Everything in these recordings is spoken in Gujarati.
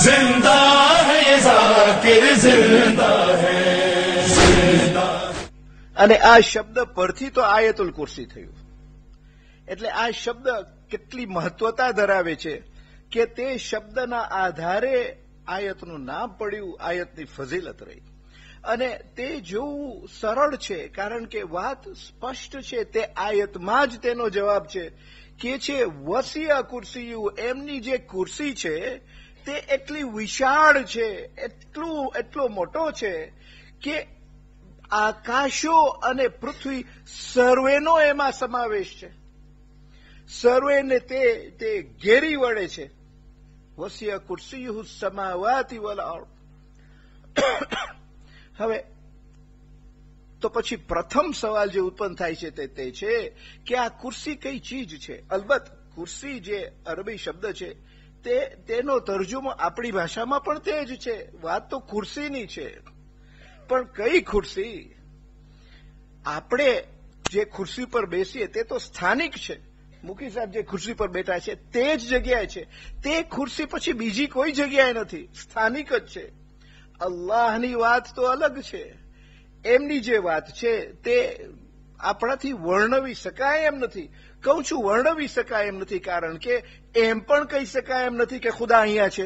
जिंदा है ये जाकिर जिंदा है जिंदा। અને આ શબ્દ પરથી તો આયતુલ કુર્સી થયું. એટલે આ શબ્દ કેટલી મહત્વતા ધરાવે છે કે તે શબ્દના આધારે આયતનું નામ પડ્યું, આયતની ફઝીલત રહી. અને તે જોવું સરળ છે કારણ કે વાત સ્પષ્ટ છે. તે આયતમાં જ તેનો જવાબ છે કે છે વસિયા કુર્સીયું. એમની જે કુર્સી છે તે એટલી વિશાળ છે, એટલો મોટો છે કે આકાશો અને પૃથ્વી સર્વેનો એમાં સમાવેશ છે. સર્વેને તે ઘેરી વળે છે. વસિયા કુર્સીયુહુ સમાવાતિ વલ અર્દ. હવે તો પછી પ્રથમ સવાલ જે ઉત્પન્ન થાય છે તે છે કે આ કુર્સી કઈ ચીજ છે. અલબત્ત કુર્સી જે અરબી શબ્દ છે તેનો તર્જુમો આપણી ભાષામાં પણ તે જ છે. વાત તો ખુરશીની છે, પણ કઈ ખુરશી? આપણે જે ખુરશી પર બેસીએ તે તો સ્થાનિક છે. મુખી સાહેબ જે ખુરશી પર બેઠા છે તે જ જગ્યાએ છે. તે ખુરશી પછી બીજી કોઈ જગ્યાએ નથી, સ્થાનિક જ છે. અલ્લાહની વાત તો અલગ છે. એમની જે વાત છે તે આપણાથી વર્ણવી શકાય એમ નથી. કહું છું વર્ણવી શકાય એમ નથી કારણ કે એમ પણ કહી શકાય એમ નથી કે ખુદા અહીંયા છે,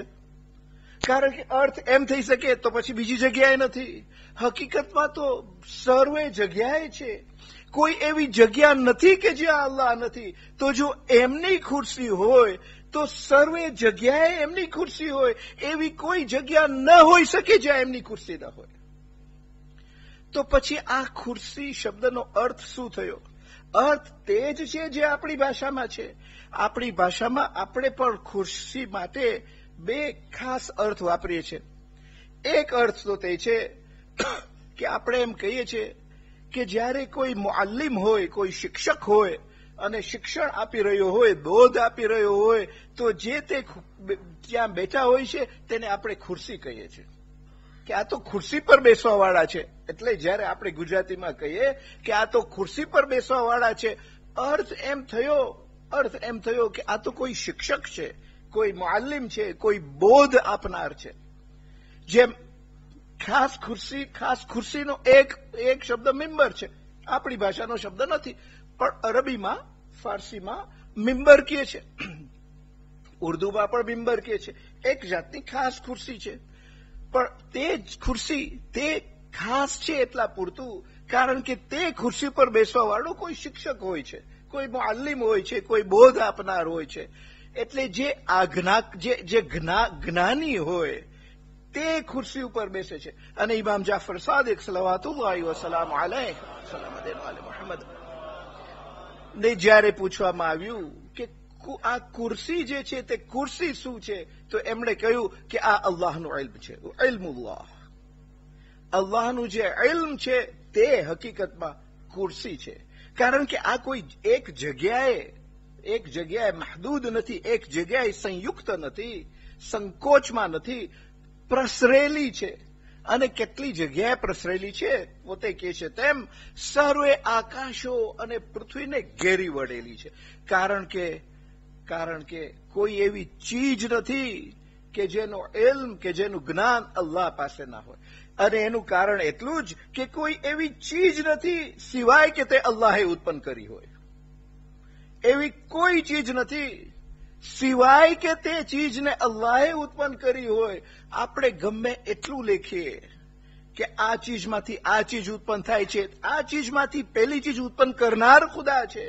કારણ કે અર્થ એમ થઈ શકે તો પછી બીજી જગ્યાએ નથી. હકીકતમાં તો સર્વે જગ્યાએ છે. કોઈ એવી જગ્યા નથી કે જ્યાં અલ્લાહ નથી. તો જો એમની ખુરશી હોય તો સર્વે જગ્યાએ એમની ખુરશી હોય. એવી કોઈ જગ્યા ન હોઈ શકે જ્યાં એમની ખુરશી ન હોય. તો પછી આ ખુરશી શબ્દનો અર્થ શું થયો? અર્થ તે જ છે જે આપણી ભાષામાં છે. આપણી ભાષામાં આપણે પણ ખુરશી માટે બે ખાસ અર્થ વાપરીએ છીએ. એક અર્થ તો તે છે કે આપણે એમ કહીએ છીએ કે જ્યારે કોઈ મુઅલ્લિમ હોય, કોઈ શિક્ષક હોય અને શિક્ષણ આપી રહ્યો હોય, બોધ આપી રહ્યો હોય, તો જે તે ત્યાં બેઠા હોય છે તેને આપણે ખુરશી કહીએ છીએ કે આ તો ખુરશી પર બેસવાવાળા છે. એટલે જ્યારે આપણે ગુજરાતીમાં કહીએ કે આ તો ખુરશી પર બેસવાવાળા છે, અર્થ એમ થયો કે આ તો કોઈ શિક્ષક છે, કોઈ મુઅલ્લિમ છે, કોઈ બોધ આપનાર છે. જેમ ખાસ ખુરશીનો એક શબ્દ મિંબર છે. આપણી ભાષાનો શબ્દ નથી, પણ અરબીમાં, ફારસીમાં મિંબર કહે છે, ઉર્દુમાં પણ મિંબર કહે છે. એક જાતની ખાસ ખુરશી છે. પણ તે જ ખુરશી તે ખાસ છે એટલા પૂરતું કારણ કે તે ખુરશી પર બેસવાવાળો કોઈ શિક્ષક હોય છે, કોઈ મુઅલ્લિમ હોય છે, કોઈ બોધ આપનાર હોય છે. એટલે જે જ્ઞાની હોય તે ખુરશી ઉપર બેસે છે. અને ઇમામ જાફર સાદિક સલાવતુલ્લાહિ વસલામ અલૈહ મુહમ્મદ ને જ્યારે પૂછવામાં આવ્યું કે આ કુર્સી જે છે તે કુર્સી શું છે, તો એમણે કહ્યું કે આ અલ્લાહનું ઇલ્મ છે. ઇલ્મુલ્લાહ, અલ્લાહનું જે ઇલ્મ છે તે હકીકતમાં કુર્સી છે. કારણ કે આ કોઈ એક જગ્યાએ મહદૂદ નથી, એક જગ્યાએ સંયુક્ત નથી, સંકોચમાં નથી, પ્રસરેલી છે. અને કેટલી જગ્યાએ પ્રસરેલી છે? પોતે કહે છે તેમ સર્વે આકાશો અને પૃથ્વીને ઘેરી વળેલી છે. કારણ કે કોઈ એવી ચીજ નથી કે જેનો ઇલ્મ, કે જેનું જ્ઞાન અલ્લાહ પાસે ના હોય. અને એનું કારણ એટલું જ કે કોઈ એવી ચીજ નથી સિવાય કે તે અલ્લાહે ઉત્પન્ન કરી હોય. એવી કોઈ ચીજ નથી સિવાય કે તે ચીજને અલ્લાહે ઉત્પન્ન કરી હોય. આપણે ગમે એટલું લેખીએ કે આ ચીજમાંથી આ ચીજ ઉત્પન્ન થાય છે, આ ચીજમાંથી પેલી ચીજ ઉત્પન્ન કરનાર ખુદા છે.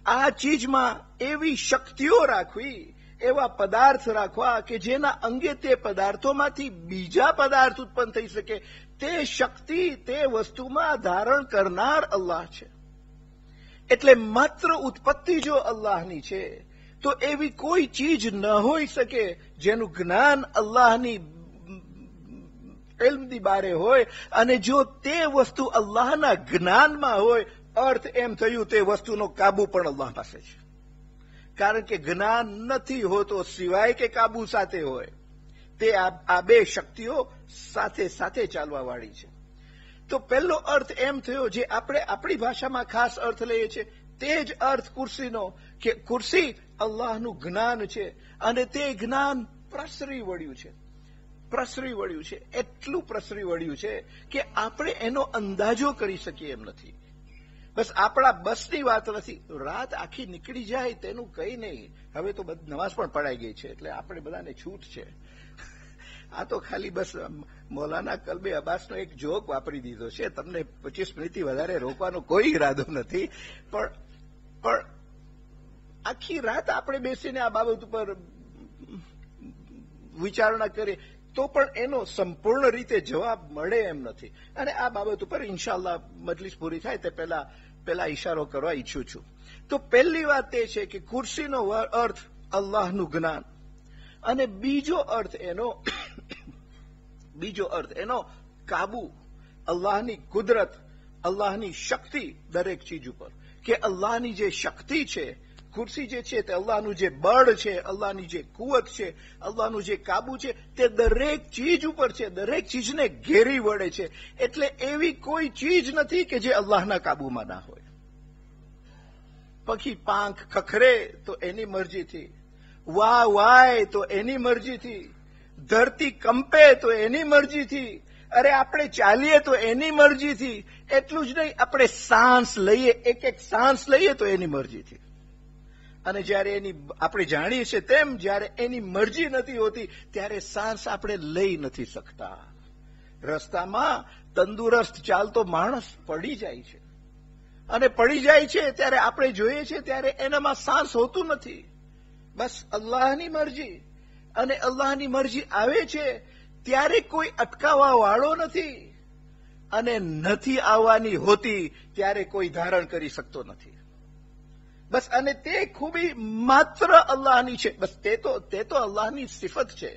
આ ચીજમાં એવી શક્તિઓ રાખવી, એવા પદાર્થ રાખવા કે જેના અંગે તે પદાર્થોમાંથી બીજા પદાર્થ ઉત્પન્ન થઈ શકે, તે શક્તિ તે વસ્તુમાં ધારણ કરનાર અલ્લાહ છે. એટલે માત્ર ઉત્પત્તિ જો અલ્લાહની છે તો એવી કોઈ ચીજ ન હોઈ શકે જેનું જ્ઞાન અલ્લાહની ઇલ્મની બારે હોય. અને જો તે વસ્તુ અલ્લાહના જ્ઞાનમાં હોય, અર્થ એમ થયું તે વસ્તુનો કાબુ પણ અલ્લાહ પાસે છે. કારણ કે જ્ઞાન નથી હોતો સિવાય કે કાબુ સાથે હોય. તે આ બે શક્તિઓ સાથે સાથે ચાલવા વાળી છે. તો પહેલો અર્થ એમ થયો જે આપણે આપણી ભાષામાં ખાસ અર્થ લઈએ છીએ, તે જ અર્થ કુર્સીનો કે કુર્સી અલ્લાહનું જ્ઞાન છે અને તે જ્ઞાન પ્રસરી વળ્યું છે. પ્રસરી વળ્યું છે, એટલું પ્રસરી વળ્યું છે કે આપણે એનો અંદાજો કરી શકીએ એમ નથી. બસ આપણા બસની વાત નથી. રાત આખી નીકળી જાય તેનું કંઈ નહીં. હવે તો નમાઝ પણ પડાઈ ગઈ છે એટલે આપણે બધાને છૂટ છે. આ તો ખાલી બસ મૌલાના કલ્બે અબ્બાસનો એક જોક વાપરી દીધો છે. તમને 25 મિનિટથી વધારે રોકવાનો કોઈ ઈરાદો નથી. પણ આખી રાત આપણે બેસીને આ બાબત ઉપર વિચારણા કરીએ તો પણ એનો સંપૂર્ણ રીતે જવાબ મળે એમ નથી. અને આ બાબત ઉપર ઇન્શાઅલ્લાહ મજલિસ પૂરી થાય તે પહેલા ઈશારો કરવા ઈચ્છું છું. તો પહેલી વાત તે છે કે ખુરશીનો અર્થ અલ્લાહનું જ્ઞાન, અને બીજો અર્થ એનો કાબુ, અલ્લાહની કુદરત, અલ્લાહની શક્તિ દરેક ચીજ ઉપર. કે અલ્લાહની જે શક્તિ છે, ખુરશી જે છે તે અલ્લાહનું જે બળ છે, અલ્લાહની જે કુવત છે, અલ્લાહનું જે કાબુ છે તે દરેક ચીજ ઉપર છે, દરેક ચીજને ઘેરી વળે છે. એટલે એવી કોઈ ચીજ નથી કે જે અલ્લાહના કાબુમાં ના હોય. પક્ષી પાંખ ખખરે તો એની મરજીથી, વાય તો એની મરજીથી, ધરતી કંપે તો એની મરજીથી, અરે આપણે ચાલીએ તો એની મરજીથી. એટલું જ નહીં, આપણે સાંસ લઈએ, એક સાંસ લઈએ તો એની મરજીથી. અને જ્યારે આપણે જાણીએ છીએ તેમ જ્યારે એની મરજી નથી હોતી ત્યારે સાંસ આપણે લઈ નથી શકતા. રસ્તામાં તંદુરસ્ત ચાલતો માણસ પડી જાય છે, અને પડી જાય છે ત્યારે આપણે જોઈએ છીએ ત્યારે એનામાં સાંસ હોતું નથી. બસ અલ્લાહની મરજી, અને અલ્લાહની મરજી આવે છે ત્યારે કોઈ અટકાવવા વાળો નથી, અને નથી આવવાની હોતી ત્યારે કોઈ ધારણ કરી શકતો નથી. બસ, અને તે ખૂબી માત્ર અલ્લાહની છે. બસ તે તો અલ્લાહની સિફત છે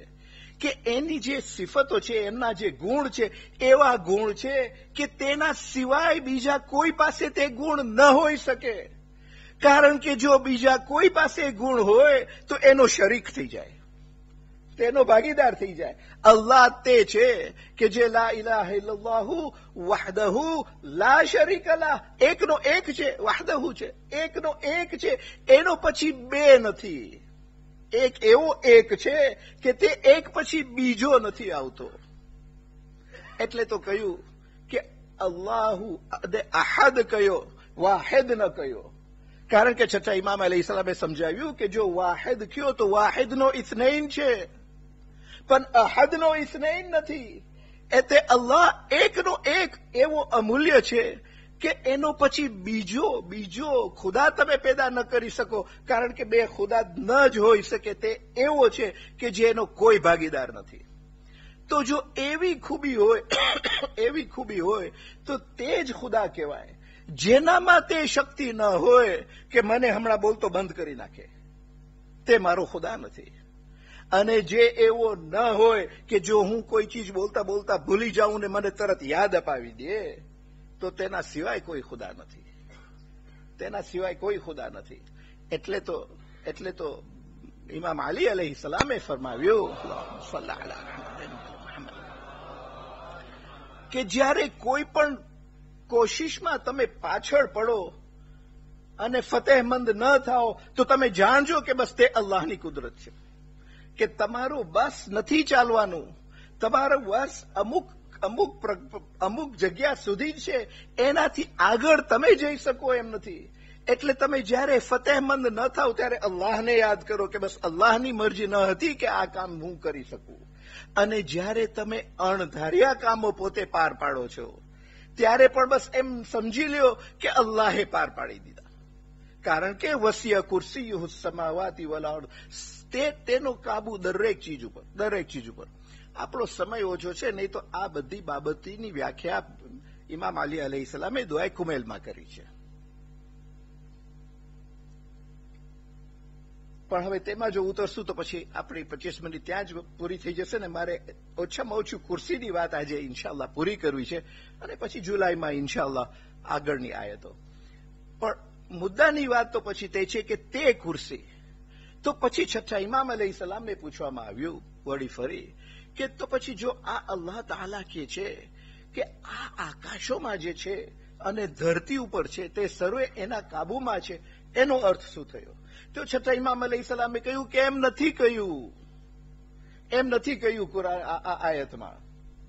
કે એની જે સિફતો છે, એમના જે ગુણ છે, એવા ગુણ છે કે તેના સિવાય બીજા કોઈ પાસે તે ગુણ ન હોઈ શકે. કારણ કે જો બીજા કોઈ પાસે ગુણ હોય તો એનો શરીક થઈ જાય, તેનો ભાગીદાર થઈ જાય. અલ્લાહ તે છે કે જે લા ઇલાહા ઇલ્લલ્લાહુ વહદહુ લા શરીક લહ, એકનો એક છે, વહદહુ છે, એકનો એક છે, એનો પછી બે નથી. એક એવો એક છે કે તે એક પછી બીજો નથી આવતો. એટલે તો કહ્યું કે અલ્લાહુ અહદ કયો, વાહિદ ન કયો. કારણ કે છઠ્ઠા ઇમામ અલૈહિસ્સલામે સમજાવ્યું કે જો વાહિદ કયો તો વાહિદનો ઇસ્નૈન છે, પણ અહદનો ઇસ્નૈન નથી. એટલે અલ્લાહ એકનો એક એવો અમૂલ્ય છે કે એનો પછી બીજો ખુદા તમે પેદા ન કરી શકો. કારણ કે બે ખુદા ન જ હોઈ શકે. તે એવો છે કે જેનો કોઈ ભાગીદાર નથી. તો જો એવી ખૂબી હોય તો તે જ ખુદા કહેવાય. જેનામાં તે શક્તિ ન હોય કે મને હમણાં બોલતો બંધ કરી નાખે, તે મારો ખુદા નથી. અને જે એવો ન હોય કે જો હું કોઈ ચીજ બોલતા બોલતા ભૂલી જાઉં ને મને તરત યાદ અપાવી દે, તો તેના સિવાય કોઈ ખુદા નથી. તેના સિવાય કોઈ ખુદા નથી. એટલે તો ઇમામ અલી અલૈહિસ્સલામે ફરમાવ્યું કે જ્યારે કોઈ પણ કોશિશમાં તમે પાછળ પડો અને ફતેહમંદ ન થાઓ તો તમે જાણજો કે બસ તે અલ્લાહની કુદરત છે. કે તમારું બસ નથી ચાલવાનું, તમારું બસ અમુક જગ્યા સુધી જ છે, એનાથી આગળ તમે જઈ શકો એમ નથી. એટલે તમે જ્યારે ફતેહમંદ ન થાવ ત્યારે અલ્લાહને યાદ કરો કે બસ અલ્લાહની મરજી ન હતી કે આ કામ હું કરી શકું. અને જ્યારે તમે અણધાર્યા કામો પોતે પાર પાડો છો ત્યારે પણ બસ એમ સમજી લ્યો કે અલ્લાહે પાર પાડી દીધા. કારણ કે વસિય કુર્સીયુહુ સમાવાતિ વલ અર્દ, તેનો કાબુ દરેક ચીજ ઉપર. આપણો સમય ઓછો છે, નહીં તો આ બધી બાબતની વ્યાખ્યા ઇમામ અલી અલૈહિસ્સલામે દુઆએ કુમેલમાં કરી છે. પણ હવે તેમાં જો ઉતરશું તો પછી આપણી 25 મિનિટ ત્યાં જ પૂરી થઈ જશે ને. મારે ઓછામાં ઓછું ખુરશીની વાત આજે ઇન્શાઅલ્લાહ પૂરી કરવી છે, અને પછી જુલાઈમાં ઇન્શાઅલ્લાહ આગળની આયતો. પણ મુદ્દાની વાત તો પછી તે છે કે તે ખુરશી. તો પછી છઠ્ઠા ઇમામ અલૈહિસ્સલામને પૂછવામાં આવ્યું વળી ફરી કે તો પછી જો આ અલ્લાહ તાઆલા કહે છે કે આ આકાશોમાં જે છે અને ધરતી ઉપર છે તે સર્વે એના કાબુમાં છે, એનો અર્થ શું થયો? તો છતાં ઇમામ અલૈહિસ્સલામે કહ્યું કે એમ નથી કહ્યું. એમ નથી કહ્યું કુરાન આ આયતમાં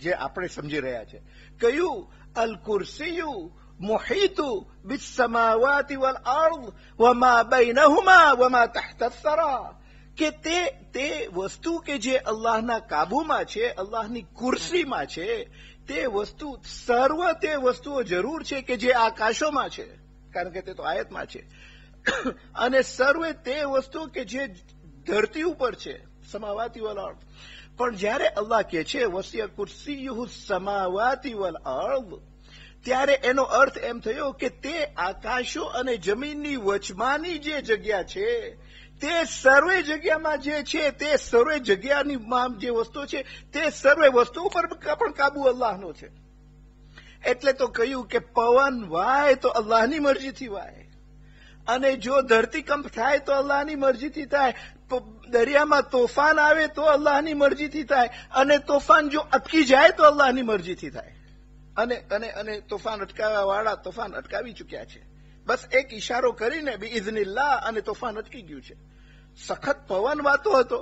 જે આપણે સમજી રહ્યા છે. કહ્યું અલ કુર્સિયુ મુહીતુ બિસ્સમાવાતિ વલ અર્દ વમા બૈનહુમા વમા તહત સરા, કે તે વસ્તુ કે જે અલ્લાહના કાબુમાં છે, અલ્લાહની કુર્સીમાં છે, તે વસ્તુ સર્વ તે વસ્તુઓ જરૂર છે કે જે આકાશોમાં છે, કારણ કે તે તો આયતમાં છે, અને સર્વે તે વસ્તુ કે જે ધરતી ઉપર છે, સમાવાતિ વલ અર્દ. પણ જ્યારે અલ્લાહ કહે છે વસિય કુર્સિયુહુ સમાવાતિ વલ અર્દ, ત્યારે એનો અર્થ એમ થયો કે તે આકાશો અને જમીનની વચમાની જે જગ્યા છે, તે સર્વે જગ્યામાં જે છે, તે સર્વે જગ્યાની જે વસ્તુ છે, તે સર્વે વસ્તુ ઉપર પણ કાબુ અલ્લાહનો છે. એટલે તો કહ્યું કે પવન વાય તો અલ્લાહની મરજીથી વાય, અને જો ધરતીકંપ થાય તો અલ્લાહની મરજીથી થાય, દરિયામાં તોફાન આવે તો અલ્લાહની મરજીથી થાય, અને તોફાન જો અટકી જાય તો અલ્લાહની મરજીથી થાય. અને તોફાન અટકાવવા વાળા તોફાન અટકાવી ચૂક્યા છે. બસ એક ઈશારો કરીને બિઇઝનિલ્લાહ અને તોફાન અટકી ગયું છે. સખત પવન વાતો હતો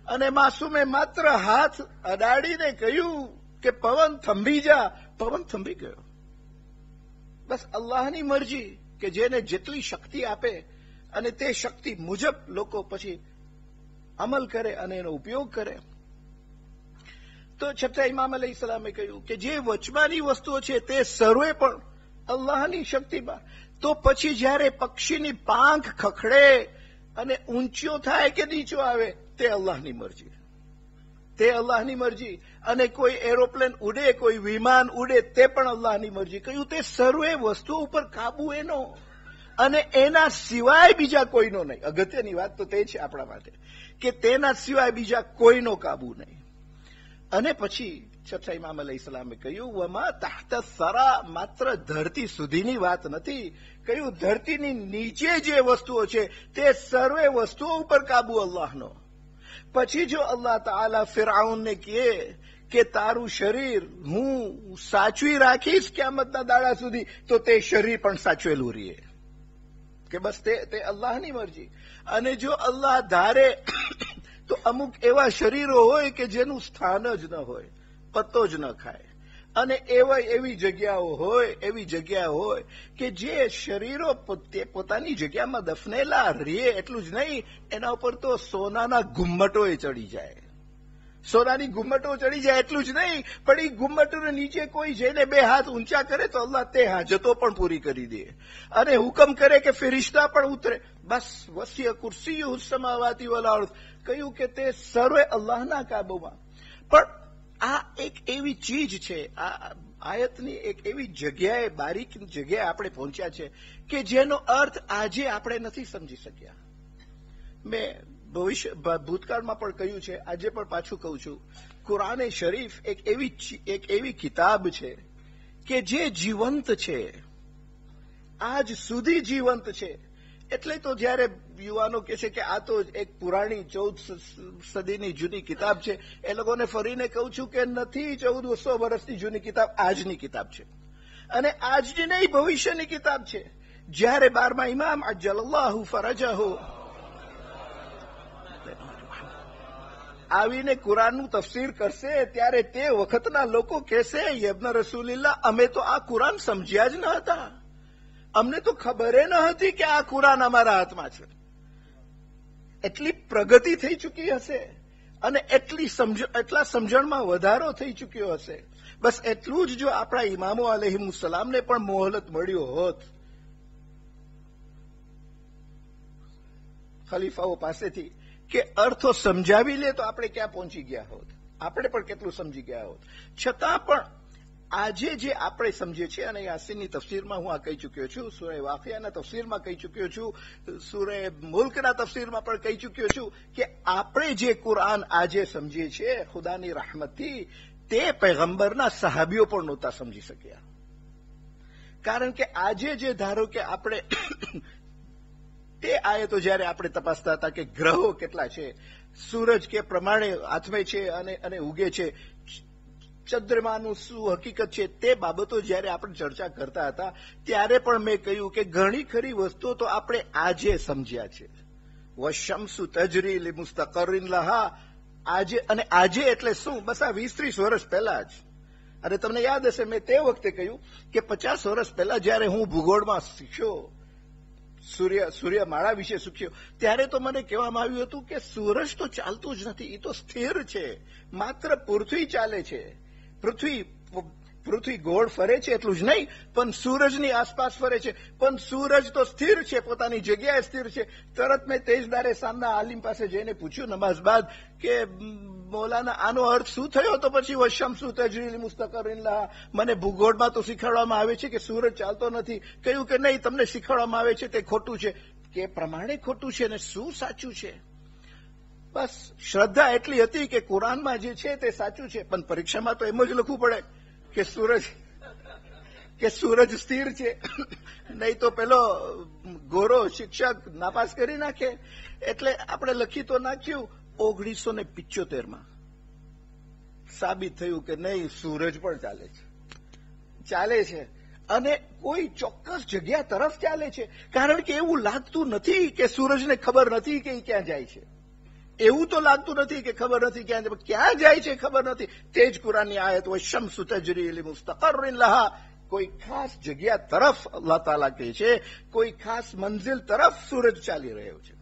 અને માસૂમે માત્ર હાથ અડાડીને કહ્યું કે પવન થંભી જા, પવન થંભી ગયો. બસ અલ્લાહની મરજી કે જેને જેટલી શક્તિ આપે અને તે શક્તિ મુજબ લોકો પછી અમલ કરે અને એનો ઉપયોગ કરે. તો છતાં ઇમામ અલૈહિસ્સલામે કહ્યું કે જે વચમાની વસ્તુઓ છે તે સર્વે પણ અલ્લાહની શક્તિમાં. તો પછી જ્યારે પક્ષીની પાંખ ખખડે અને ઊંચો થાય કે નીચો આવે, તે અલ્લાહની મરજી, તે અલ્લાહની મરજી. અને કોઈ એરોપ્લેન ઉડે, કોઈ વિમાન ઉડે, તે પણ અલ્લાહની મરજી. કહ્યું તે સર્વે વસ્તુઓ ઉપર કાબુ એનો, અને એના સિવાય બીજા કોઈનો નહીં. અગત્યની વાત તો તે છે આપણા માટે કે તેના સિવાય બીજા કોઈનો કાબુ નહીં. અને પછી છઠ્ઠા ઇમામ અલૈહિસ્સલામે કહ્યું વમા તહત સરા, માત્ર ધરતી સુધીની વાત નથી. કહ્યું ધરતીની નીચે જે વસ્તુઓ છે તે સર્વે વસ્તુઓ ઉપર કાબુ અલ્લાહનો. પછી જો અલ્લાહ તાઆલા ફિરઆઉનને કહે કે તારું શરીર હું સાચવી રાખીશ કિયામતના દાડા સુધી, તો તે શરીર પણ સાચવેલું રહે, કે બસ તે અલ્લાહની મરજી. અને જો અલ્લાહ ધારે તો અમુક એવા શરીરો હોય કે જેનું સ્થાન જ ન હોય, પત્તો જ ન ખાય, અને એવી જગ્યા હોય કે જે શરીરો પોતાની જગ્યામાં દફનેલા રહે. એટલું જ નહીં, એના ઉપર તો સોનાના ગુમ્મટોય ચડી જાય, સોનાની ગુમ્મટો ચડી જાય. એટલું જ નહીં, પણ એ ગુમ્મટોને નીચે કોઈ જઈને બે હાથ ઊંચા કરે તો અલ્લાહ તે હાજતો પણ પૂરી કરી દે, અને હુકમ કરે કે ફિરિશ્તા પણ ઉતરે. બસ વસિય કુર્સિયુહુ સમાવાતિ વલ અર્દ. કહ્યું કે તે સર્વે અલ્લાહના કાબુમાં. પણ આ એક એવી ચીજ છે, આ આયતની એક એવી જગ્યાએ, બારીક જગ્યાએ આપણે પહોંચ્યા છે કે જેનો અર્થ આજે આપણે નથી સમજી શક્યા. મેં ભૂતકાળમાં પણ કહ્યું છે, આજે પણ પાછું કહું છું, કુરાને શરીફ એક એવી કિતાબ છે કે જે જીવંત છે, આજ સુધી જીવંત છે. એટલે તો જયારે યુવાનો કહે છે કે આ તો એક પુરાણી 14 સદીની જૂની કિતાબ છે, એ લોકોને ફરીને કહું છું કે નથી, 1400 વર્ષની જૂની કિતાબ આજની કિતાબ છે. અને આજની નહીં, ભવિષ્યની કિતાબ છે. જયારે 12મા ઇમામ અજ્જલલ્લાહુ ફરજહુ આવીને કુરાનનું તફસીર કરશે, ત્યારે તે વખતના લોકો કહેશે યબ્ન રસૂલિલ્લાહ, અમે તો આ કુરાન સમજ્યા જ ન હતા, અમને તો ખબર ન હતી કે આ કુરાન અમારા હાથમાં છે. એટલી પ્રગતિ થઈ ચૂકી હશે અને એટલા સમજણમાં વધારો થઈ ચૂક્યો હશે. બસ એટલું જ જો આપણા ઇમામો અલૈહિસ્સલામને પણ મોહલત મળ્યો હોત, ખલીફાઓ પાસેથી, કે અર્થો સમજાવી લે, તો આપણે ક્યાં પહોંચી ગયા હોત, આપણે પણ કેટલું સમજી ગયા હોત. છતાં પણ આજે જે આપણે સમજીએ છીએ, અને યાસીનની તફસીરમાં હું આ કહી ચૂક્યો છું, સૂરે વાકિયાના તફસીરમાં કહી ચૂક્યો છું, સૂરે મુલ્કના તફસીરમાં પણ કહી ચૂક્યો છું, કે આપણે જે કુરાન આજે સમજીએ છીએ ખુદાની rahmatથી, તે પૈગંબરના સહાબીઓ પણ નહોતા સમજી શક્યા. કારણ કે આજે જે ધારો કે આપણે તે આયતો જયારે આપણે તપાસતા હતા કે ગ્રહો કેટલા છે, સૂરજ કે પ્રમાણે આથમે છે અને ઉગે છે, ચંદ્રમાનું શું હકીકત છે, તે બાબતો જયારે આપણે ચર્ચા કરતા હતા, ત્યારે પણ મેં કહ્યું કે ઘણી ખરી વસ્તુઓ તો આપણે આજે સમજ્યા છે. વશમ્સુ તજરી લિમુસ્તકરિન લહા, આજે એટલે શું? બસ આ 20-30 વર્ષ પહેલા જ. અને તમને યાદ હશે મેં તે વખતે કહ્યું કે 50 વર્ષ પહેલા જયારે હું ભૂગોળમાં શીખ્યો, સૂર્યમાળા વિશે શીખ્યો, ત્યારે તો મને કહેવામાં આવ્યું હતું કે સૂરજ તો ચાલતું જ નથી, એ તો સ્થિર છે, માત્ર પૃથ્વી ચાલે છે. પૃથ્વી ગોળ ફરે છે એટલું જ નહીં, પણ સૂરજની આસપાસ ફરે છે. પણ સૂરજ તો સ્થિર છે, પોતાની જગ્યાએ સ્થિર છે. તરત મેં તેજદારે સામના આલિમ પાસે જઈને પૂછ્યું નમાઝ બાદ કે મૌલાના આનો અર્થ શું થયો? તો પછી વશમસુ તજરી મુસ્તકરિન લહા, મને ભૂગોળમાં તો શીખવાડવામાં આવે છે કે સૂરજ ચાલતો નથી. કહ્યું કે નહીં, તમને શીખવાડવામાં આવે છે તે ખોટું છે. કે પ્રમાણે ખોટું છે ને શું સાચું છે? બસ શ્રદ્ધા એટલી હતી કે કુરાનમાં જે છે તે સાચું છે, પણ પરીક્ષામાં તો એમ જ લખવું પડે કે સૂરજ સ્થિર છે, નહીં તો પેલો ગોરો શિક્ષક નાપાસ કરી નાખે. એટલે આપણે લખી તો નાખ્યું. 1975 સાબિત થયું કે નહીં, સૂરજ પણ ચાલે છે અને કોઈ ચોક્કસ જગ્યા તરફ ચાલે છે. કારણ કે એવું લાગતું નથી કે સૂરજને ખબર નથી કે ક્યાં જાય છે. એવું તો લાગતું નથી કે ખબર નથી ક્યાં જાય છે, ખબર નથી. તે જ કુરાનની આયત હોય, શમ્સુ તજરી લિમુસ્તકરિન લહા. કોઈ ખાસ જગ્યા તરફ અલ્લાહ તાલા કહે છે, કોઈ ખાસ મંઝિલ તરફ સૂરજ ચાલી રહ્યો છે.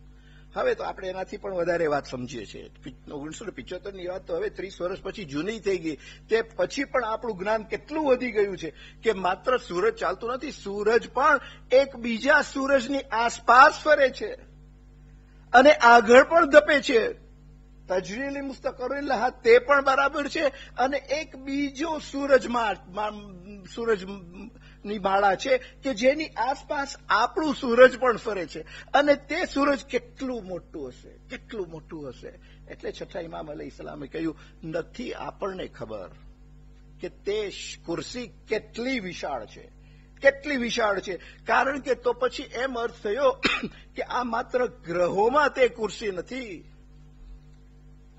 હવે તો આપણે એનાથી પણ વધારે વાત સમજીએ છીએ. 1975ની વાત તો હવે 30 વર્ષ પછી જૂની થઈ ગઈ. તે પછી પણ આપણું જ્ઞાન કેટલું વધી ગયું છે કે માત્ર સૂરજ ચાલતું નથી, સૂરજ પણ એક બીજા સૂરજની આસપાસ ફરે છે અને આગળ પણ ધપે છે. તજરીલી મુસ્તકરિન લહા તે પણ બરાબર છે. અને એક બીજો સૂરજની માળા છે કે જેની આસપાસ આપણું સૂરજ પણ ફરે છે. અને તે સૂરજ કેટલું મોટું હશે. એટલે છઠ્ઠા ઇમામ અલૈહિસ્સલામે કહ્યું, નથી આપણને ખબર કે તે કુર્સી કેટલી વિશાળ છે. કારણ કે તો પછી એમ અર્થ થયો કે આ માત્ર ગ્રહોમાં તે કુર્સી નથી.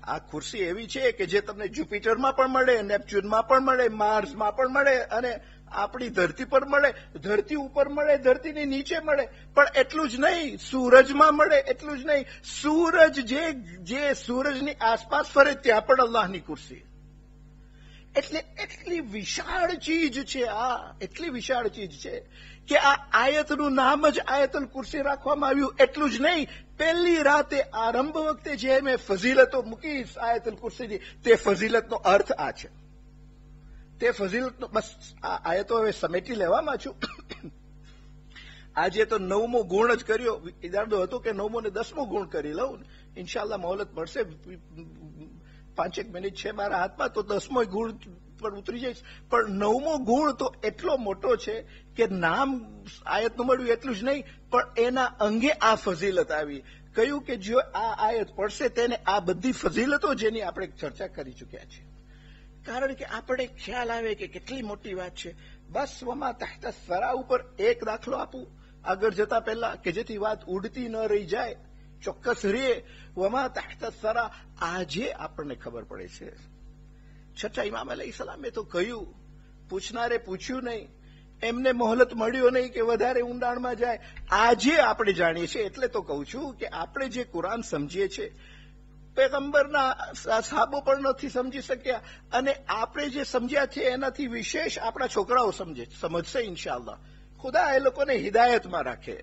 આ ખુરશી એવી છે કે જે તમને જુપિટરમાં પણ મળે, નેપચ્યુનમાં પણ મળે, માર્સમાં પણ મળે અને આપણી ધરતી પર મળે, ધરતી ઉપર મળે, ધરતીની નીચે મળે. પણ એટલું જ નહીં, સૂરજમાં મળે. એટલું જ નહીં, સૂરજ જે સૂરજની આસપાસ ફરે ત્યાં પણ અલ્લાહની ખુરશી. એટલે એટલી વિશાળ ચીજ છે એટલી વિશાળ ચીજ છે કે આ આયતનું નામ જ આયતુલ કુર્સી રાખવામાં આવ્યું. એટલું જ નહીં, પહેલી રાતે આરંભ વખતે જે મેં ફઝીલતો મૂકી આયતુલ કુર્સીની, તે ફઝીલતનો અર્થ આ છે. તે ફઝીલતનો બસ આ આયતો હવે સમેટી લેવામાં છું. આજે તો 9મો ગુણ જ કર્યો. ઈરાદો હતો કે 9મો ને 10મો ગુણ કરી લઉં. ઇન્શાલ્લાહ મોહલત મળશે. 5 મિનિટ છે મારા હાથમાં, તો 10મો ગુણ પર ઉતરી જઈશ. પણ 9મો ગુણ તો એટલો મોટો છે કે નામ આયતનું મળ્યું એટલું જ નહીં, પણ એના અંગે આ ફઝીલત આવી. કહ્યું કે જો આ આયત પડશે તેને આ બધી ફઝીલતો જેની આપણે ચર્ચા કરી ચૂક્યા છે. કારણ કે આપણે ખ્યાલ આવે કે કેટલી મોટી વાત છે. બસ વમા તહત સરા ઉપર એક દાખલો આપું આગળ જતા પહેલા, કે જેથી વાત ઉડતી ન રહી જાય, ચોક્કસ રે. વમા તહત સરા આજે આપણને ખબર પડે છે. છઠ્ઠા ઇમામ અલૈહિસ્સલામે તો કહ્યું, પૂછનારે પૂછ્યું નહીં, એમને મોહલત મળ્યો નહીં કે વધારે ઊંડાણમાં જાય. આજે આપણે જાણીએ છીએ. એટલે તો કહું છું કે આપણે જે કુરાન સમજીએ છીએ, પૈગંબરના સાહાબો પણ નથી સમજી શક્યા, અને આપણે જે સમજ્યા છે એનાથી વિશેષ આપણા છોકરાઓ સમજશે ઇન્શાઅલ્લાહ. ખુદા એ લોકોને હિદાયતમાં રાખે.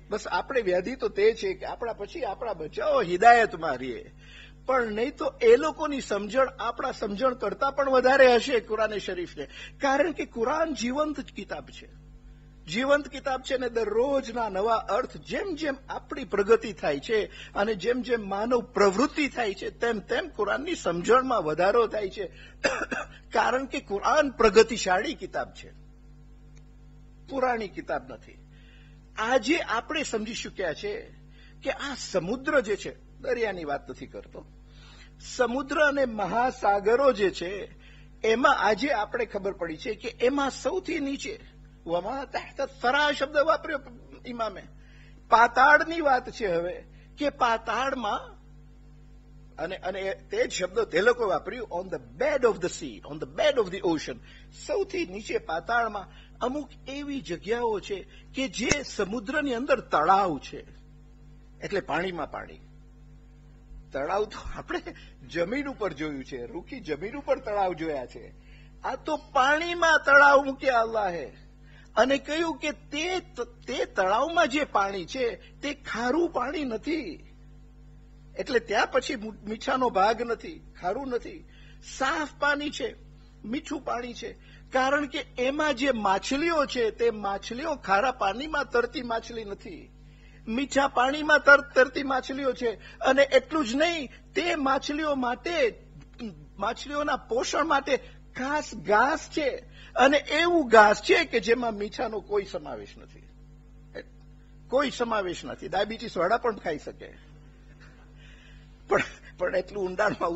બસ આપણે વ્યાધિ તો તે છે કે આપણા પછી આપણા બચ્ચાઓ હિદાયતમાં રહીએ. પણ નહીં તો એ લોકોની સમજણ આપણા સમજણ કરતા પણ વધારે હશે કુરાન શરીફને. કારણ કે કુરાન જીવંત કિતાબ છે. ને દરરોજના નવા અર્થ જેમ જેમ આપણી પ્રગતિ થાય છે અને જેમ જેમ માનવ પ્રવૃત્તિ થાય છે તેમ કુરાનની સમજણમાં વધારો થાય છે. કારણ કે કુરાન પ્રગતિશાળી કિતાબ છે, પુરાણી કિતાબ નથી. આજે આપણે સમજી ચૂક્યા છે કે આ સમુદ્ર જે છે, દરિયાની વાત નથી કરતો, સમુદ્ર અને મહાસાગરો જે છે એમાં આજે આપણે ખબર પડી છે કે એમાં સૌથી નીચે વમા તહત સરા શબ્દ વાપર્યો ઇમામે. પાતાળની વાત છે હવે, કે પાતાળમાં, અને તે જ શબ્દ તે લોકો વાપર્યું, on the bed of the sea, on the bed of the ocean. સૌથી નીચે પાતાળમાં અમુક એવી જગ્યાઓ છે કે જે સમુદ્રની અંદર તળાવ છે, એટલે પાણીમાં પાણી. તળાવ તો આપણે જમીન ઉપર જોયું છે, રૂખી જમીન ઉપર તળાવ જોયા છે. આ તો પાણીમાં તળાવ મૂક્યા અલ્લાહે અને કહ્યું કે તે તળાવમાં જે પાણી છે તે ખારું પાણી નથી. એટલે ત્યાં પછી મીઠાનો ભાગ નથી, ખારું નથી, સાફ પાણી છે, મીઠું પાણી છે. કારણ કે એમાં જે માછલીઓ છે તે માછલીઓ ખારા પાણીમાં તરતી માછલી નથી, મીઠા પાણીમાં તરતી માછલીઓ છે. અને એટલું જ નહીં, તે માછલીઓ માટે, માછલીઓના પોષણ માટે ખાસ ઘાસ છે, અને એવું ઘાસ છે કે જેમાં મીઠાનો કોઈ સમાવેશ નથી, કોઈ સમાવેશ નથી. ડાયાબિટીસ વાળા પણ ખાઈ શકે, પણ એટલું ઊંડાણમાં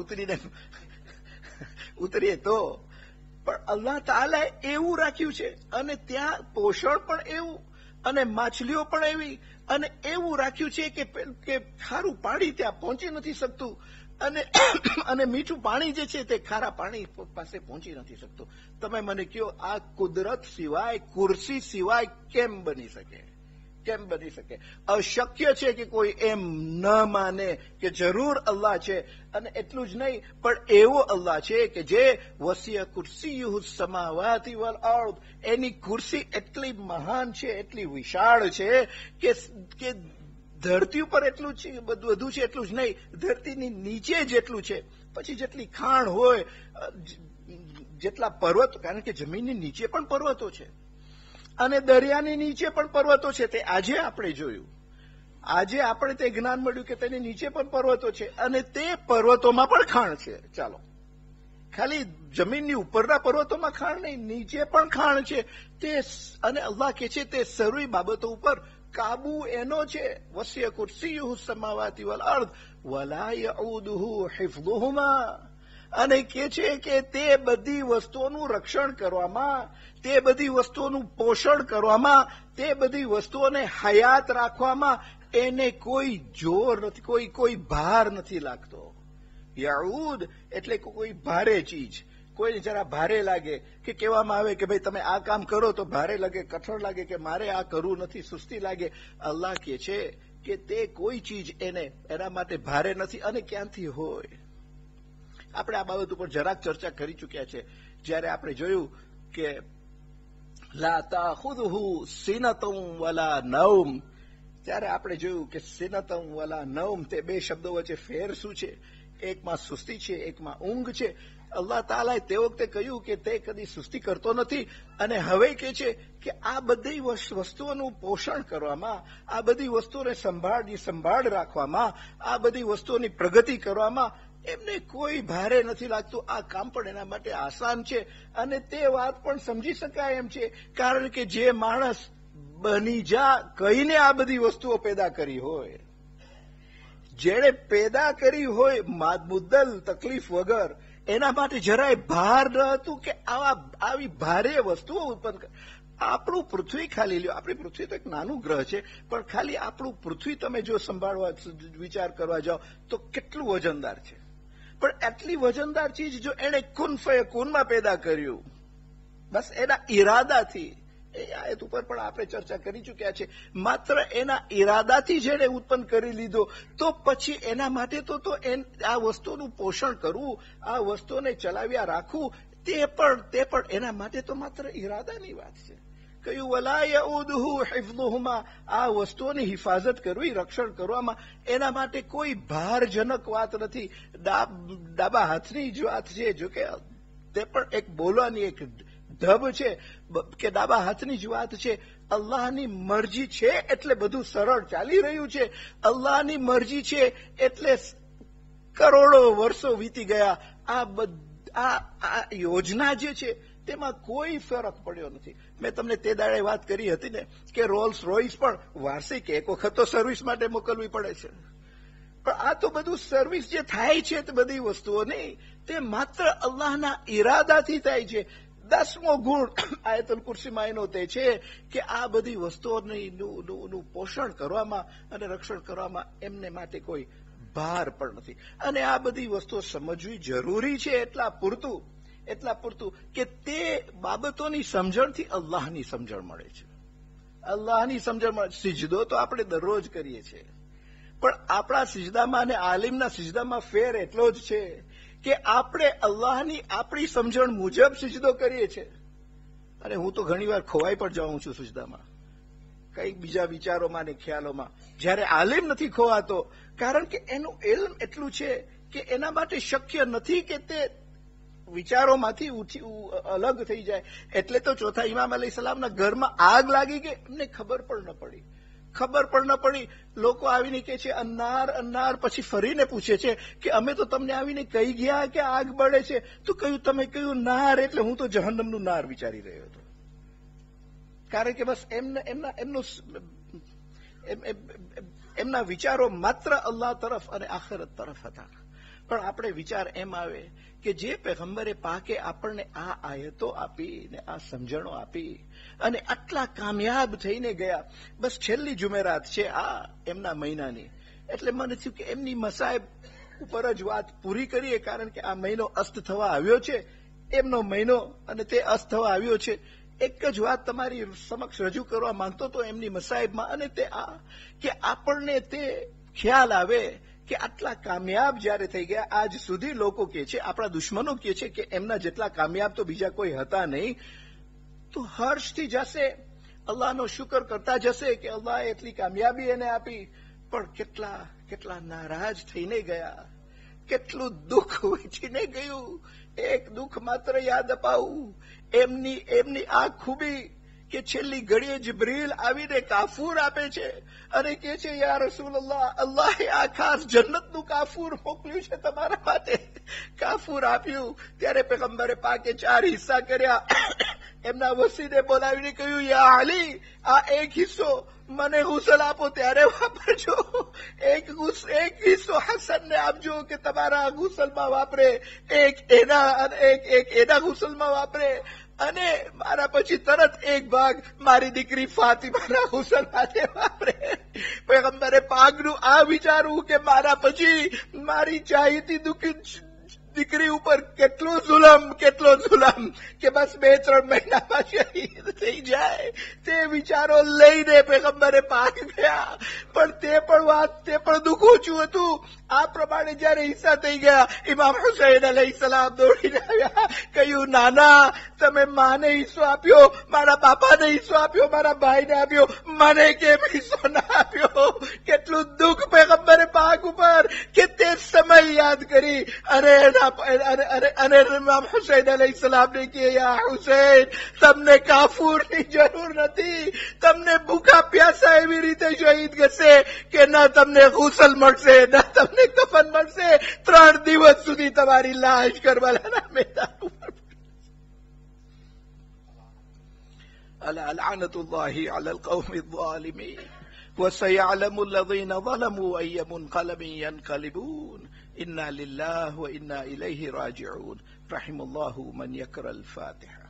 ઉતરીએ તો. પણ અલ્લાહ તાલાએ એવું રાખ્યું છે, અને ત્યાં પોષણ પણ એવું, અને માછલીઓ પણ એવી, અને એવું રાખ્યું છે કે ખારું પાણી ત્યાં પહોંચી નથી શકતું, અને મીઠું પાણી જે છે તે ખારા પાણી પાસે પહોંચી નથી શકતું. તમે મને કહો, આ કુદરત સિવાય, કુર્સી સિવાય કેમ બની શકે? કેમ બની શકે? અશક્ય છે કે કોઈ એમ ન માને કે જરૂર અલ્લાહ છે. અને એટલું જ નહીં, પણ એવો અલ્લાહ છે કે જે વસિય કુર્સીયુહુ સમાવાતિ વલ અર્દ, એની કુર્સી એટલી મહાન છે, એટલી વિશાળ છે કે ધરતી ઉપર એટલું છે, બધું છે એટલું જ નહીં, ધરતીની નીચે જેટલું છે, પછી જેટલી ખાણ હોય, જેટલા પર્વતો, કારણ કે જમીનની નીચે પણ પર્વતો છે, અને દરિયાની નીચે પણ પર્વતો છે. તે આજે આપણે જોયું, આજે આપણે તે જ્ઞાન મળ્યું કે તેની નીચે પણ પર્વતો છે, અને તે પર્વતોમાં પણ ખાણ છે. ચાલો, ખાલી જમીનની ઉપરના પર્વતોમાં ખાણ નહીં, નીચે પણ ખાણ છે. તે અને અલ્લાહ કે છે તે સર્વ બાબતો ઉપર કાબુ એનો છે. વસિય કુર્સીયુહુ સમાવાતિ વલ અર્દ વલા યઉદુહુ હિફ્ઝુહુમા. અને કે છે કે તે બધી વસ્તુઓનું રક્ષણ કરવામાં, તે બધી વસ્તુઓનું પોષણ કરવામાં, તે બધી વસ્તુઓને હયાત રાખવામાં એને કોઈ જોર નથી, કોઈ ભાર નથી લાગતો. યઉદ એટલે કોઈ ભારે ચીજ, કોઈને જરા ભારે લાગે કે કહેવામાં આવે કે ભાઈ તમે આ કામ કરો તો ભારે લાગે, કઠણ લાગે, કે મારે આ કરવું નથી, સુસ્તી લાગે. અલ્લાહ કહે છે કે તે કોઈ ચીજ એના માટે ભારે નથી, અને ક્યાંથી હોય. આપણે આ બાબત ઉપર જરાક ચર્ચા કરી ચૂક્યા છે, જ્યારે આપણે જોયું કે લા તાખુદહુ સિનતુમ વલા નૌમ. ત્યારે આપણે જોયું કે સિનતુમ વલા નૌમ, તે બે શબ્દો વચ્ચે ફેર શું છે? એકમાં સુસ્તી છે, એકમાં ઊંઘ છે. અલ્લાહ તાલાએ તે વખતે કહ્યું કે તે કદી સુસ્તી કરતો નથી, અને હવે કે છે કે આ બધી વસ્તુઓનું પોષણ કરવામાં, આ બધી વસ્તુઓને સંભાળ રાખવામાં, આ બધી વસ્તુઓની પ્રગતિ કરવામાં એમને કોઈ ભારે નથી લાગતું. આ કામ પણ એના માટે આસાન છે, અને તે વાત પણ સમજી શકાય એમ છે, કારણ કે જે માણસ બની જા કહીને આ બધી વસ્તુઓ પેદા કરી હોય, જેણે પેદા કરી હોય મુદ્દલ તકલીફ વગર, એના માટે જરાય ભાર ન હતું કે આવી ભારે વસ્તુઓ ઉત્પન્ન. આપણું પૃથ્વી ખાલી લ્યો, આપણી પૃથ્વી તો એક નાનું ગ્રહ છે, પણ ખાલી આપણું પૃથ્વી તમે જો સંભાળવા વિચાર કરવા જાઓ તો કેટલું વજનદાર છે. પણ આટલી વજનદાર ચીજ જો એણે કુન ફયકુનમાં પેદા કર્યું, બસ એના ઈરાદાથી, એ આયત ઉપર પણ આપણે ચર્ચા કરી ચૂક્યા છે, માત્ર એના ઈરાદાથી જેણે ઉત્પન્ન કરી લીધો, તો પછી એના માટે તો આ વસ્તુનું પોષણ કરવું, આ વસ્તુને ચલાવ્યા રાખવું, તે પણ એના માટે તો માત્ર ઈરાદાની વાત છે. કહ્યું વલા યઉદુહુ હિફ્ઝુહુમા, આ વસ્તુઓની હિફાજત કરવી, રક્ષણ કરવામાં એના માટે કોઈ ભારજનક વાત નથી. ડાબા હાથની જ વાત છે, જો કે તે પણ એક બોલવાની એક ઢબ છે કે ડાબા હાથની જ વાત છે. અલ્લાહની મરજી છે એટલે બધું સરળ ચાલી રહ્યું છે. અલ્લાહની મરજી છે એટલે કરોડો વર્ષો વીતી ગયા. આ યોજના જે છે તેમાં કોઈ ફરક પડ્યો નથી. મેં તમને તે દાડે વાત કરી હતી ને કે રોલ્સ રોયસ પણ વાર્ષિક એક વખત તો સર્વિસ માટે મોકલવી પડે છે, પણ આ તો બધું સર્વિસ જે થાય છે તે બધી વસ્તુઓ નહીં, તે માત્ર અલ્લાહના ઈરાદાથી થાય છે. 10મો ગુણ આયતુલ કુર્સીમાં એનો તે છે કે આ બધી વસ્તુઓનું પોષણ કરવામાં અને રક્ષણ કરવામાં એમને માટે કોઈ ભાર પણ નથી. અને આ બધી વસ્તુઓ સમજવી જરૂરી છે એટલા પૂરતું કે તે બાબતોની સમજણથી અલ્લાહની સમજણ મળે છે. અલ્લાહની સમજણ મળે. સિજદો તો આપણે દરરોજ કરીએ છીએ, પણ આપણા સિજદામાં અને આલિમના સિજદામાં ફેર એટલો જ છે કે આપણે અલ્લાહની આપણી સમજણ મુજબ સિજદો કરીએ છીએ. અને હું તો ઘણીવાર ખોવાઈ પણ જાઉં છું સિજદામાં, કંઈક બીજા વિચારોમાં ને ખ્યાલોમાં, જ્યારે આલિમ નથી ખોવાતો. કારણ કે એનું ઇલ્મ એટલું છે કે એના માટે શક્ય નથી કે તે વિચારોમાંથી અલગ થઈ જાય. એટલે તો ચોથા ઇમામ અલૈહિસ્સલામના ઘરમાં આગ લાગી ગઈ, એમને ખબર પણ ન પડી. લોકો આવીને કહે છે અન્નાર અન્નાર, પછી ફરીને પૂછે છે કે અમે તો તમને આવીને કહી ગયા કે આગ બળે છે, તો તમે કહ્યું નાર, એટલે હું તો જહન્નમનું નાર વિચારી રહ્યો હતો. કારણ કે બસ એમના વિચારો માત્ર અલ્લાહ તરફ અને આખિરત તરફ હતા. પણ આપણે વિચાર એમ આવે કે જે પૈગંબરે પાકે આપણને આ આયતો આપી ને આ સમજણો આપી અને આટલા કામયાબ થઈને ગયા. બસ છેલ્લી જુમેરાત છે આ એમના મહિનાની, એટલે મને થયું કે એમની મસાયબ ઉપર જ વાત પૂરી કરીએ. કારણ કે આ મહિનો અસ્ત થવા આવ્યો છે, એમનો મહિનો, અને તે અસ્ત થવા આવ્યો છે. એક જ વાત તમારી સમક્ષ રજૂ કરવા માંગતો તો એમની મસાયબમાં, અને તે આ કે આપણને તે ખ્યાલ આવે કે આટલા કામયાબ જ્યારે થઈ ગયા. આજ સુધી લોકો કહે છે, આપણા દુશ્મનો કહે છે કે એમના જેટલા કામયાબ તો બીજા કોઈ હતા નહીં. તો હર્ષથી જશે, અલ્લાહનો શુકર કરતા જશે કે અલ્લાહે એટલી કામયાબી એને આપી. પણ કેટલા નારાજ થઈને ગયા, કેટલું દુઃખ વેચીને ગયું. એક દુઃખ માત્ર યાદ અપાવું, એમની આ ખૂબી કે છેલ્લી ઘડીએ જિબ્રીલ આવીને કાફૂર આપે છે અને કહે છે યા રસૂલલ્લાહ, અલ્લાહે આ ખાસ જન્નતનું કાફૂર મોકલ્યું છે તમારા માટે. કાફૂર આપ્યું ત્યારે પૈગંબરે પાકે 4 હિસ્સા કર્યા. એમના વસીને બોલાવીને કહ્યું યા અલી, આ એક હિસ્સો મને ગુસલ આપો ત્યારે વાપરજો, એક હિસ્સો હસનને આપજો કે તમારા ગુસલમાં વાપરે, એક એના ગુસલમાં વાપરે, અને મારા પછી તરત એક ભાગ મારી દીકરી ફાતિમાના હુસન માટે વાપરે. પૈગંબરે પાકનું આ વિચારવું કે મારા પછી મારી ચાહીતી દીકરી ઉપર કેટલો જુલમ કે બસ 2-3 મહિનામાં શહીદ થઈ જાય, તે વિચારો લઈને પૈગંબરે પાક ગયા. પણ તે પણ દુઃખ ઓછું હતું. આ પ્રમાણે જયારે હિસ્સા થઈ ગયા, ઇમામ હુસૈન અલૈહિસ્સલામ દોડીને આવ્યા, કહ્યું નાના, તમે માને હિસ્સો આપ્યો, મારા બાપાને હિસ્સો આપ્યો, મારા ભાઈને આપ્યો, મને કેમ હિસ્સો ના આપ્યો. કેટલું દુઃખ પૈગંબરે પાક ઉપર કે તે સમય યાદ કરી અને ઇમામ હુસૈન અલૈહિસ્સલામને કહે યા હુસૈન, તમને કાફૂરની જરૂર નથી, તમને ભૂખા પ્યાસા એવી રીતે શહીદ કરશે કે ના તમને ગુસલ મળશે, ના તમને કફન મળશે. 3 દિવસ સુધી તમારી લાશ કરબલાના મેદાન ઉપર. અલા લઅનતુલ્લાહિ અલલ કૌમિ ઝાલિમીન وسيعلم الذين ظلموا أي منقلب ينقلبون إنا لله وإنا إليه راجعون. رحم الله من يقرأ الفاتحة.